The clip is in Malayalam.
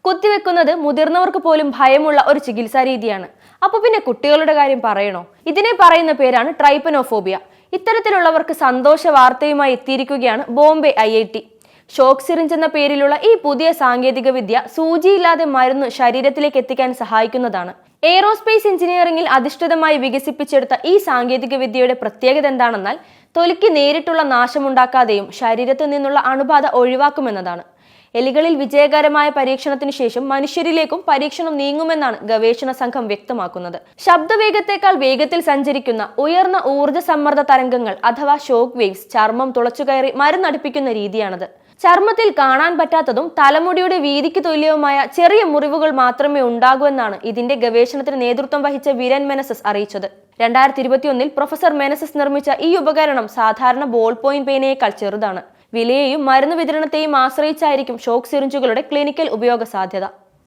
കുത്തിവെക്കുന്നത് മുതിർന്നവർക്ക് പോലും ഭയമുള്ള ഒരു ചികിത്സാ രീതിയാണ്. അപ്പൊ പിന്നെ കുട്ടികളുടെ കാര്യം പറയണോ? ഇതിനെ പറയുന്ന പേരാണ് ട്രൈപ്പനോഫോബിയ. ഇത്തരത്തിലുള്ളവർക്ക് സന്തോഷ വാർത്തയുമായി എത്തിയിരിക്കുകയാണ് ബോംബെ IIT. ഷോക്ക് സിറിഞ്ച് എന്ന പേരിലുള്ള ഈ പുതിയ സാങ്കേതിക വിദ്യ സൂചിയില്ലാതെ മരുന്ന് ശരീരത്തിലേക്ക് എത്തിക്കാൻ സഹായിക്കുന്നതാണ്. എയ്റോസ്പേസ് എഞ്ചിനീയറിംഗിൽ അധിഷ്ഠിതമായി വികസിപ്പിച്ചെടുത്ത ഈ സാങ്കേതിക വിദ്യയുടെ പ്രത്യേകത എന്താണെന്നാൽ തൊലിക്ക് നേരിട്ടുള്ള നാശമുണ്ടാക്കാതെയും ശരീരത്തിൽ നിന്നുള്ള അണുബാധ ഒഴിവാക്കുമെന്നതാണ്. എലികളിൽ വിജയകരമായ പരീക്ഷണത്തിന് ശേഷം മനുഷ്യരിലേക്കും പരീക്ഷണം നീങ്ങുമെന്നാണ് ഗവേഷണ സംഘം വ്യക്തമാക്കുന്നത്. ശബ്ദവേഗത്തേക്കാൾ വേഗത്തിൽ സഞ്ചരിക്കുന്ന ഉയർന്ന ഊർജ്ജ സമ്മർദ്ദ തരംഗങ്ങൾ അഥവാ ഷോക്ക് വേവ്സ് ചർമ്മം തുളച്ചുകയറി മരുന്നടിപ്പിക്കുന്ന രീതിയാണത്. ചർമ്മത്തിൽ കാണാൻ പറ്റാത്തതും തലമുടിയുടെ വീതിക്ക് തുല്യവുമായ ചെറിയ മുറിവുകൾ മാത്രമേ ഉണ്ടാകൂ എന്നാണ് ഇതിന്റെ ഗവേഷണത്തിന് നേതൃത്വം വഹിച്ച വിരൻ മെനസസ് അറിയിച്ചത്. 2021 പ്രൊഫസർ മെനസസ് നിർമ്മിച്ച ഈ ഉപകരണം സാധാരണ ബോൾ പോയിന്റ് പേനയേക്കാൾ ചെറുതാണ്. വിലയെയും മരുന്ന് വിതരണത്തെയും ആശ്രയിച്ചായിരിക്കും ഷോക്ക് സിറിഞ്ചുകളുടെ ക്ലിനിക്കൽ ഉപയോഗ സാധ്യത.